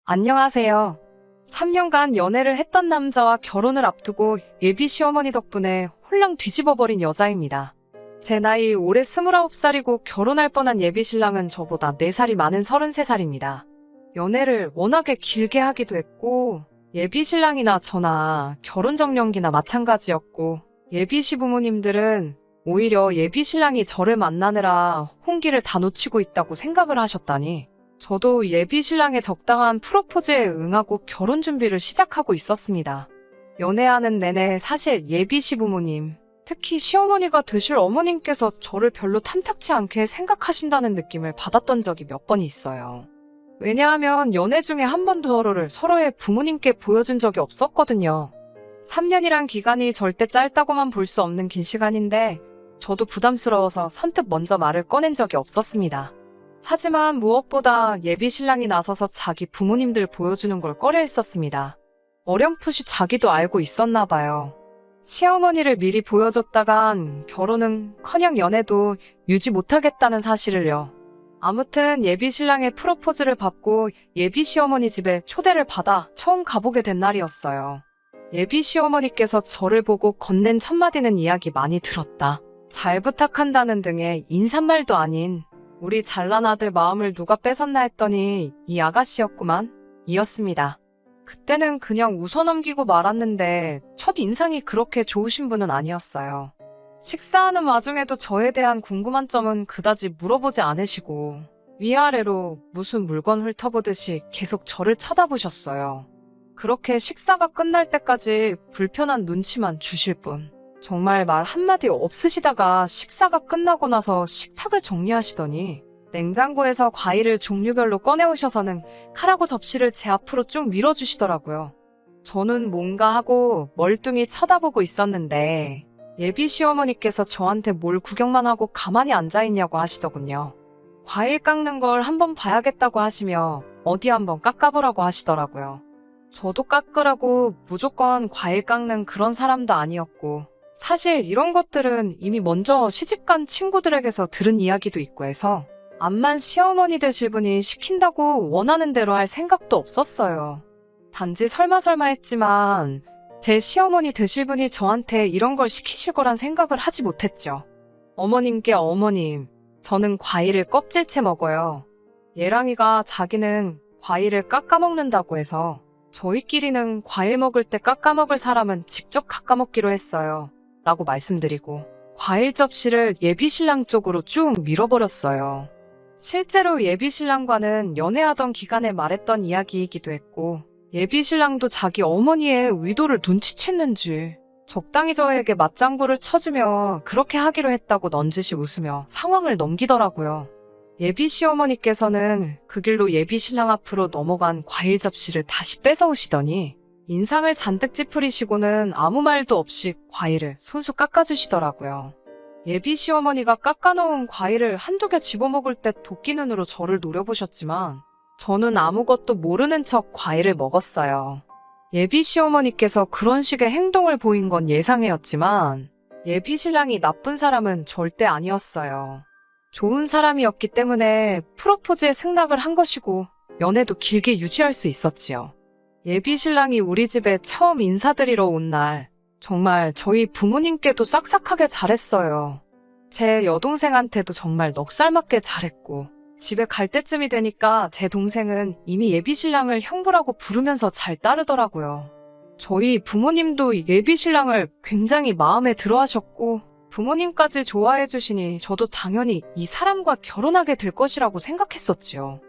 안녕하세요. 3년간 연애를 했던 남자와 결혼을 앞두고 예비 시어머니 덕분에 홀랑 뒤집어버린 여자입니다. 제 나이 올해 29살이고 결혼할 뻔한 예비 신랑은 저보다 4살이 많은 33살입니다. 연애를 워낙에 길게 하기도 했고 예비 신랑이나 저나 결혼 정년기나 마찬가지였고 예비 시부모님들은 오히려 예비 신랑이 저를 만나느라 혼기를 다 놓치고 있다고 생각을 하셨다니 저도 예비 신랑의 적당한 프로포즈에 응하고 결혼 준비를 시작하고 있었습니다. 연애하는 내내 사실 예비 시부모님, 특히 시어머니가 되실 어머님께서 저를 별로 탐탁치 않게 생각하신다는 느낌을 받았던 적이 몇 번 있어요. 왜냐하면 연애 중에 한 번도 서로의 부모님께 보여준 적이 없었거든요. 3년이란 기간이 절대 짧다고만 볼 수 없는 긴 시간인데 저도 부담스러워서 선뜻 먼저 말을 꺼낸 적이 없었습니다. 하지만 무엇보다 예비 신랑이 나서서 자기 부모님들 보여주는 걸 꺼려했었습니다. 어렴풋이 자기도 알고 있었나 봐요. 시어머니를 미리 보여줬다간 결혼은커녕 연애도 유지 못하겠다는 사실을요. 아무튼 예비 신랑의 프로포즈를 받고 예비 시어머니 집에 초대를 받아 처음 가보게 된 날이었어요. 예비 시어머니께서 저를 보고 건넨 첫마디는 이야기 많이 들었다. 잘 부탁한다는 등의 인사말도 아닌 우리 잘난 아들 마음을 누가 뺏었나 했더니 이 아가씨였구만 이었습니다. 그때는 그냥 웃어넘기고 말았는데 첫 인상이 그렇게 좋으신 분은 아니었어요. 식사하는 와중에도 저에 대한 궁금한 점은 그다지 물어보지 않으시고 위아래로 무슨 물건 훑어보듯이 계속 저를 쳐다보셨어요. 그렇게 식사가 끝날 때까지 불편한 눈치만 주실 뿐. 정말 말 한마디 없으시다가 식사가 끝나고 나서 식탁을 정리하시더니 냉장고에서 과일을 종류별로 꺼내오셔서는 카라고 접시를 제 앞으로 쭉 밀어주시더라고요. 저는 뭔가 하고 멀뚱히 쳐다보고 있었는데 예비 시어머니께서 저한테 뭘 구경만 하고 가만히 앉아있냐고 하시더군요. 과일 깎는 걸 한번 봐야겠다고 하시며 어디 한번 깎아보라고 하시더라고요. 저도 깎으라고 무조건 과일 깎는 그런 사람도 아니었고 사실 이런 것들은 이미 먼저 시집간 친구들에게서 들은 이야기도 있고 해서 암만 시어머니 되실 분이 시킨다고 원하는 대로 할 생각도 없었어요. 단지 설마 했지만 제 시어머니 되실 분이 저한테 이런 걸 시키실 거란 생각을 하지 못했죠. 어머님께 어머님, 저는 과일을 껍질째 먹어요. 예랑이가 자기는 과일을 깎아 먹는다고 해서 저희끼리는 과일 먹을 때 깎아 먹을 사람은 직접 깎아 먹기로 했어요. 라고 말씀드리고 과일 접시를 예비 신랑 쪽으로 쭉 밀어버렸어요. 실제로 예비 신랑과는 연애하던 기간에 말했던 이야기이기도 했고 예비 신랑도 자기 어머니의 의도를 눈치챘는지 적당히 저에게 맞장구를 쳐주며 그렇게 하기로 했다고 넌지시 웃으며 상황을 넘기더라고요. 예비 시어머니께서는 그 길로 예비 신랑 앞으로 넘어간 과일 접시를 다시 뺏어오시더니 인상을 잔뜩 찌푸리시고는 아무 말도 없이 과일을 손수 깎아주시더라고요. 예비 시어머니가 깎아놓은 과일을 한두 개 집어먹을 때 도끼 눈으로 저를 노려보셨지만 저는 아무것도 모르는 척 과일을 먹었어요. 예비 시어머니께서 그런 식의 행동을 보인 건 예상이었지만 예비 신랑이 나쁜 사람은 절대 아니었어요. 좋은 사람이었기 때문에 프로포즈에 승낙을 한 것이고 연애도 길게 유지할 수 있었지요. 예비 신랑이 우리 집에 처음 인사드리러 온 날 정말 저희 부모님께도 싹싹하게 잘했어요. 제 여동생한테도 정말 넉살맞게 잘했고 집에 갈 때쯤이 되니까 제 동생은 이미 예비 신랑을 형부라고 부르면서 잘 따르더라고요. 저희 부모님도 예비 신랑을 굉장히 마음에 들어 하셨고 부모님까지 좋아해 주시니 저도 당연히 이 사람과 결혼하게 될 것이라고 생각했었지요.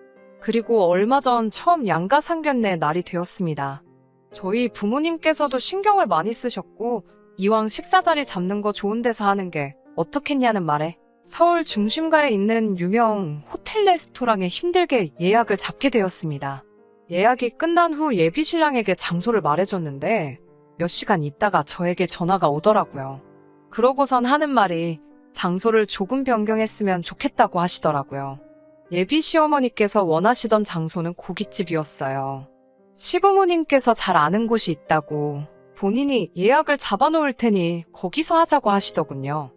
그리고 얼마 전 처음 양가상견례 날이 되었습니다. 저희 부모님께서도 신경을 많이 쓰셨고 이왕 식사 자리 잡는 거 좋은 데서 하는 게 어떻겠냐는 말에 서울 중심가에 있는 유명 호텔 레스토랑에 힘들게 예약을 잡게 되었습니다. 예약이 끝난 후 예비 신랑에게 장소를 말해줬는데 몇 시간 있다가 저에게 전화가 오더라고요. 그러고선 하는 말이 장소를 조금 변경했으면 좋겠다고 하시더라고요. 예비 시어머니께서 원하시던 장소는 고깃집이었어요. 시부모님께서 잘 아는 곳이 있다고 본인이 예약을 잡아놓을 테니 거기서 하자고 하시더군요.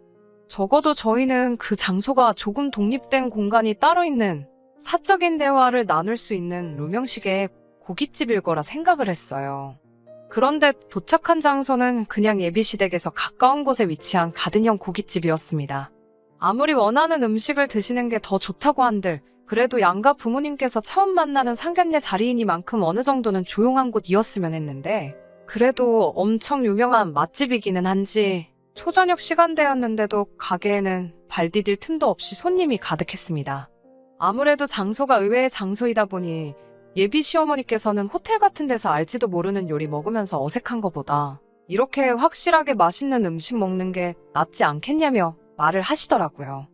적어도 저희는 그 장소가 조금 독립된 공간이 따로 있는 사적인 대화를 나눌 수 있는 로명식의 고깃집일 거라 생각을 했어요. 그런데 도착한 장소는 그냥 예비시댁에서 가까운 곳에 위치한 가든형 고깃집이었습니다. 아무리 원하는 음식을 드시는 게 더 좋다고 한들 그래도 양가 부모님께서 처음 만나는 상견례 자리이니만큼 어느 정도는 조용한 곳이었으면 했는데 그래도 엄청 유명한 맛집이기는 한지 초저녁 시간대였는데도 가게에는 발 디딜 틈도 없이 손님이 가득했습니다. 아무래도 장소가 의외의 장소이다 보니 예비 시어머니께서는 호텔 같은 데서 알지도 모르는 요리 먹으면서 어색한 것보다 이렇게 확실하게 맛있는 음식 먹는 게 낫지 않겠냐며 말을 하시더라고요.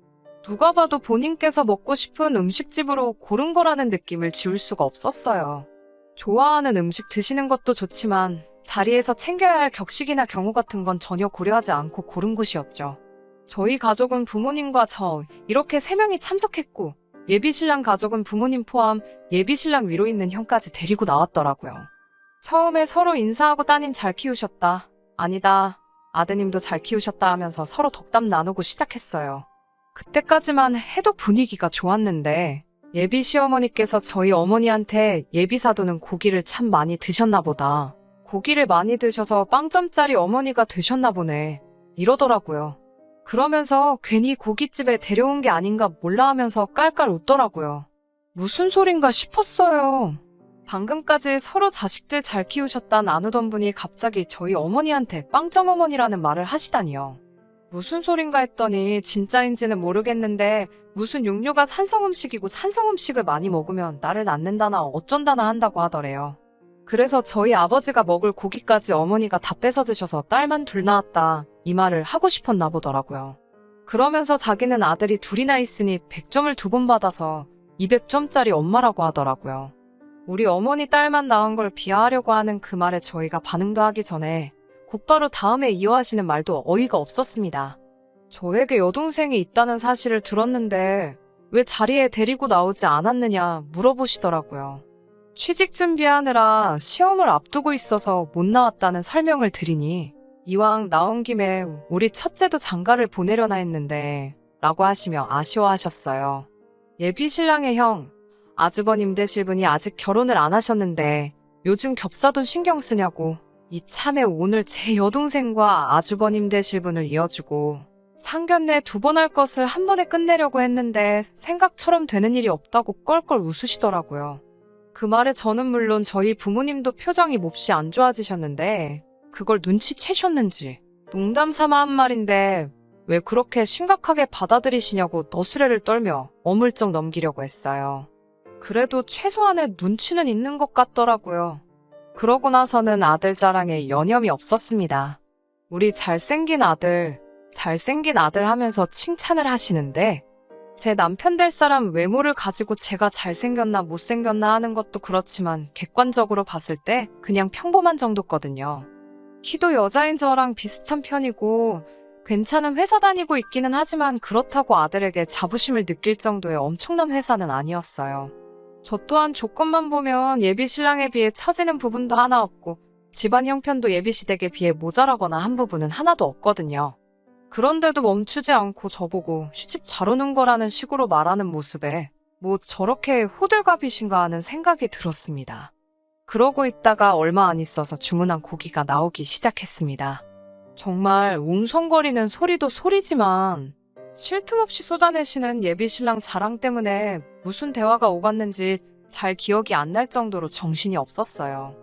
누가 봐도 본인께서 먹고 싶은 음식집으로 고른 거라는 느낌을 지울 수가 없었어요. 좋아하는 음식 드시는 것도 좋지만 자리에서 챙겨야 할 격식이나 경우 같은 건 전혀 고려하지 않고 고른 곳이었죠. 저희 가족은 부모님과 저 이렇게 3명이 참석했고 예비신랑 가족은 부모님 포함 예비신랑 위로 있는 형까지 데리고 나왔더라고요. 처음에 서로 인사하고 따님 잘 키우셨다. 아니다. 아드님도 잘 키우셨다 하면서 서로 덕담 나누고 시작했어요. 그때까지만 해도 분위기가 좋았는데 예비 시어머니께서 저희 어머니한테 예비사도는 고기를 참 많이 드셨나 보다. 고기를 많이 드셔서 빵점짜리 어머니가 되셨나 보네. 이러더라고요. 그러면서 괜히 고깃집에 데려온 게 아닌가 몰라 하면서 깔깔 웃더라고요. 무슨 소린가 싶었어요. 방금까지 서로 자식들 잘 키우셨다 나누던 분이 갑자기 저희 어머니한테 빵점 어머니라는 말을 하시다니요. 무슨 소린가 했더니 진짜인지는 모르겠는데 무슨 육류가 산성음식이고 산성음식을 많이 먹으면 나를 낳는다나 어쩐다나 한다고 하더래요. 그래서 저희 아버지가 먹을 고기까지 어머니가 다 뺏어 드셔서 딸만 둘 낳았다 이 말을 하고 싶었나 보더라고요. 그러면서 자기는 아들이 둘이나 있으니 100점을 2번 받아서 200점짜리 엄마라고 하더라고요. 우리 어머니 딸만 낳은 걸 비하하려고 하는 그 말에 저희가 반응도 하기 전에 곧바로 다음에 이어하시는 말도 어이가 없었습니다. 저에게 여동생이 있다는 사실을 들었는데 왜 자리에 데리고 나오지 않았느냐 물어보시더라고요. 취직 준비하느라 시험을 앞두고 있어서 못 나왔다는 설명을 드리니 이왕 나온 김에 우리 첫째도 장가를 보내려나 했는데 라고 하시며 아쉬워하셨어요. 예비 신랑의 형, 아주버님 되실 분이 아직 결혼을 안 하셨는데 요즘 겹사돈 신경 쓰냐고 이참에 오늘 제 여동생과 아주버님 되실 분을 이어주고 상견례 2번 할 것을 한 번에 끝내려고 했는데 생각처럼 되는 일이 없다고 껄껄 웃으시더라고요. 그 말에 저는 물론 저희 부모님도 표정이 몹시 안 좋아지셨는데 그걸 눈치채셨는지 농담 삼아 한 말인데 왜 그렇게 심각하게 받아들이시냐고 너스레를 떨며 어물쩍 넘기려고 했어요. 그래도 최소한의 눈치는 있는 것 같더라고요. 그러고 나서는 아들 자랑에 여념이 없었습니다. 우리 잘생긴 아들 하면서 칭찬을 하시는데 제 남편 될 사람 외모를 가지고 제가 잘생겼나 못생겼나 하는 것도 그렇지만 객관적으로 봤을 때 그냥 평범한 정도거든요. 키도 여자인 저랑 비슷한 편이고 괜찮은 회사 다니고 있기는 하지만 그렇다고 아들에게 자부심을 느낄 정도의 엄청난 회사는 아니었어요. 저 또한 조건만 보면 예비 신랑에 비해 처지는 부분도 하나 없고 집안 형편도 예비 시댁에 비해 모자라거나 한 부분은 하나도 없거든요. 그런데도 멈추지 않고 저보고 시집 잘 오는 거라는 식으로 말하는 모습에 뭐 저렇게 호들갑이신가 하는 생각이 들었습니다. 그러고 있다가 얼마 안 있어서 주문한 고기가 나오기 시작했습니다. 정말 웅성거리는 소리도 소리지만 쉴 틈 없이 쏟아내시는 예비 신랑 자랑 때문에 무슨 대화가 오갔는지 잘 기억이 안 날 정도로 정신이 없었어요.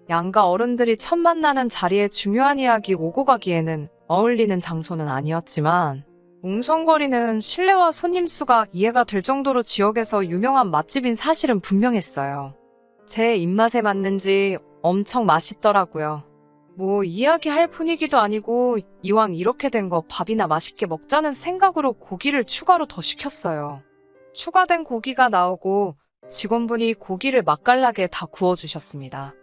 양가 어른들이 첫 만나는 자리에 중요한 이야기 오고 가기에는 어울리는 장소는 아니었지만 웅성거리는 실내와 손님 수가 이해가 될 정도로 지역에서 유명한 맛집인 사실은 분명했어요. 제 입맛에 맞는지 엄청 맛있더라고요. 뭐 이야기할 분위기도 아니고 이왕 이렇게 된 거 밥이나 맛있게 먹자는 생각으로 고기를 추가로 더 시켰어요. 추가된 고기가 나오고 직원분이 고기를 맛깔나게 다 구워주셨습니다.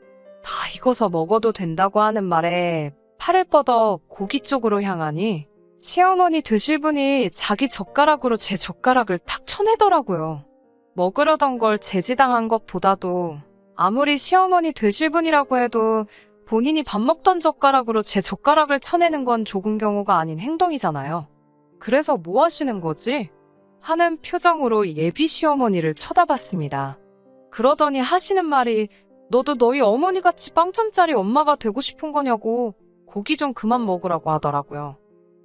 다 익어서 먹어도 된다고 하는 말에 팔을 뻗어 고기 쪽으로 향하니 시어머니 되실 분이 자기 젓가락으로 제 젓가락을 탁 쳐내더라고요. 먹으려던 걸 제지당한 것보다도 아무리 시어머니 되실 분이라고 해도 본인이 밥 먹던 젓가락으로 제 젓가락을 쳐내는 건 조금 경우가 아닌 행동이잖아요. 그래서 뭐 하시는 거지? 하는 표정으로 예비 시어머니를 쳐다봤습니다. 그러더니 하시는 말이 너도 너희 어머니같이 빵점짜리 엄마가 되고 싶은 거냐고 고기 좀 그만 먹으라고 하더라고요.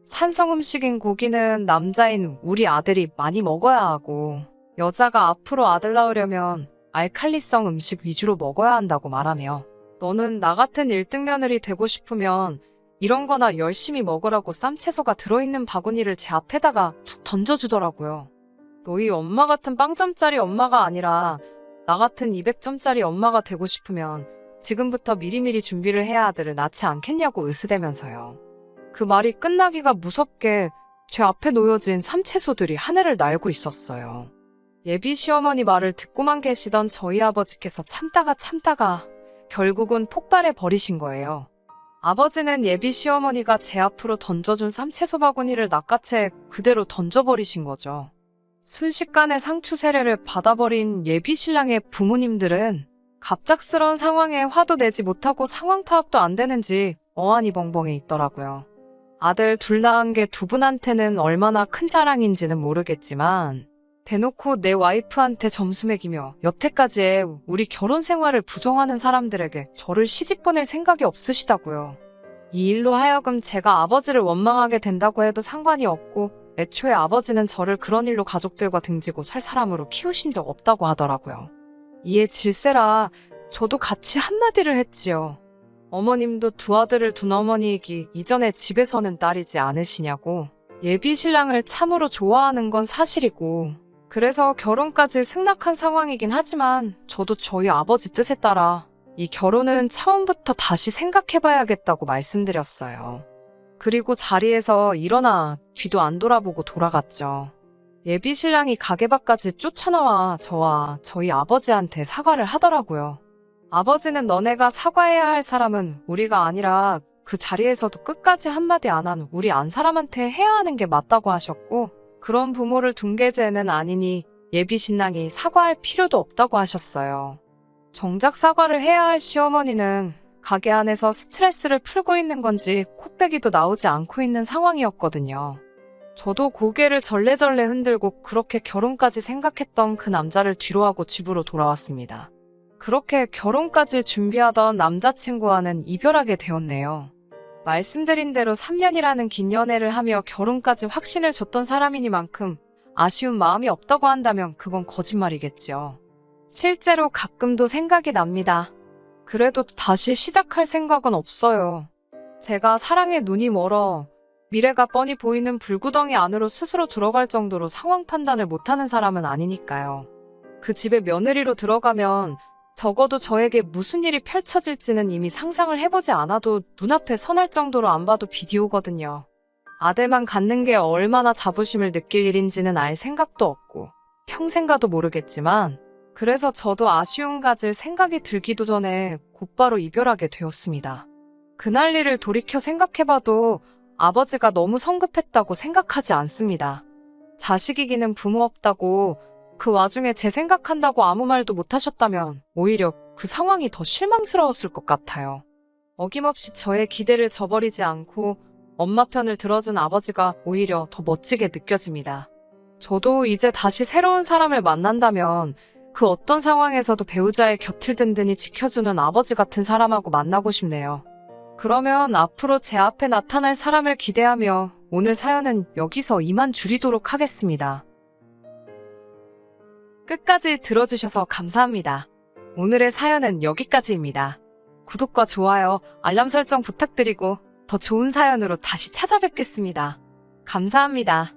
산성 음식인 고기는 남자인 우리 아들이 많이 먹어야 하고 여자가 앞으로 아들 낳으려면 알칼리성 음식 위주로 먹어야 한다고 말하며 너는 나 같은 1등 며느리 되고 싶으면 이런 거나 열심히 먹으라고 쌈채소가 들어있는 바구니를 제 앞에다가 툭 던져주더라고요. 너희 엄마 같은 빵점짜리 엄마가 아니라 나 같은 200점짜리 엄마가 되고 싶으면 지금부터 미리미리 준비를 해야 아들을 낳지 않겠냐고 으스대면서요. 그 말이 끝나기가 무섭게 제 앞에 놓여진 쌈채소들이 하늘을 날고 있었어요. 예비 시어머니 말을 듣고만 계시던 저희 아버지께서 참다가 결국은 폭발해 버리신 거예요. 아버지는 예비 시어머니가 제 앞으로 던져준 쌈채소 바구니를 낚아채 그대로 던져버리신 거죠. 순식간에 상추 세례를 받아버린 예비 신랑의 부모님들은 갑작스러운 상황에 화도 내지 못하고 상황 파악도 안 되는지 어안이 벙벙해 있더라고요. 아들 둘 낳은 게 두 분한테는 얼마나 큰 자랑인지는 모르겠지만 대놓고 내 와이프한테 점수 매기며 여태까지의 우리 결혼 생활을 부정하는 사람들에게 저를 시집 보낼 생각이 없으시다고요. 이 일로 하여금 제가 아버지를 원망하게 된다고 해도 상관이 없고 애초에 아버지는 저를 그런 일로 가족들과 등지고 살 사람으로 키우신 적 없다고 하더라고요. 이에 질세라 저도 같이 한마디를 했지요. 어머님도 두 아들을 둔 어머니이기 이전에 집에서는 딸이지 않으시냐고. 예비 신랑을 참으로 좋아하는 건 사실이고 그래서 결혼까지 승낙한 상황이긴 하지만 저도 저희 아버지 뜻에 따라 이 결혼은 처음부터 다시 생각해봐야겠다고 말씀드렸어요. 그리고 자리에서 일어나 뒤도 안 돌아보고 돌아갔죠. 예비 신랑이 가게 밖까지 쫓아나와 저와 저희 아버지한테 사과를 하더라고요. 아버지는 너네가 사과해야 할 사람은 우리가 아니라 그 자리에서도 끝까지 한마디 안 한 우리 안 사람한테 해야 하는 게 맞다고 하셨고 그런 부모를 둔 게 죄는 아니니 예비 신랑이 사과할 필요도 없다고 하셨어요. 정작 사과를 해야 할 시어머니는 가게 안에서 스트레스를 풀고 있는 건지 코빼기도 나오지 않고 있는 상황이었거든요. 저도 고개를 절레절레 흔들고 그렇게 결혼까지 생각했던 그 남자를 뒤로하고 집으로 돌아왔습니다. 그렇게 결혼까지 준비하던 남자친구와는 이별하게 되었네요. 말씀드린 대로 3년이라는 긴 연애를 하며 결혼까지 확신을 줬던 사람이니만큼 아쉬운 마음이 없다고 한다면 그건 거짓말이겠죠. 실제로 가끔도 생각이 납니다. 그래도 다시 시작할 생각은 없어요. 제가 사랑에 눈이 멀어 미래가 뻔히 보이는 불구덩이 안으로 스스로 들어갈 정도로 상황 판단을 못하는 사람은 아니니까요. 그 집에 며느리로 들어가면 적어도 저에게 무슨 일이 펼쳐질지는 이미 상상을 해보지 않아도 눈앞에 선할 정도로 안 봐도 비디오거든요. 아들만 갖는 게 얼마나 자부심을 느낄 일인지는 알 생각도 없고 평생 가도 모르겠지만 그래서 저도 아쉬움 가질 생각이 들기도 전에 곧바로 이별하게 되었습니다. 그날 일을 돌이켜 생각해봐도 아버지가 너무 성급했다고 생각하지 않습니다. 자식이기는 부모 없다고 그 와중에 제 생각한다고 아무 말도 못하셨다면 오히려 그 상황이 더 실망스러웠을 것 같아요. 어김없이 저의 기대를 저버리지 않고 엄마 편을 들어준 아버지가 오히려 더 멋지게 느껴집니다. 저도 이제 다시 새로운 사람을 만난다면 그 어떤 상황에서도 배우자의 곁을 든든히 지켜주는 아버지 같은 사람하고 만나고 싶네요. 그러면 앞으로 제 앞에 나타날 사람을 기대하며 오늘 사연은 여기서 이만 줄이도록 하겠습니다. 끝까지 들어주셔서 감사합니다. 오늘의 사연은 여기까지입니다. 구독과 좋아요, 알람 설정 부탁드리고 더 좋은 사연으로 다시 찾아뵙겠습니다. 감사합니다.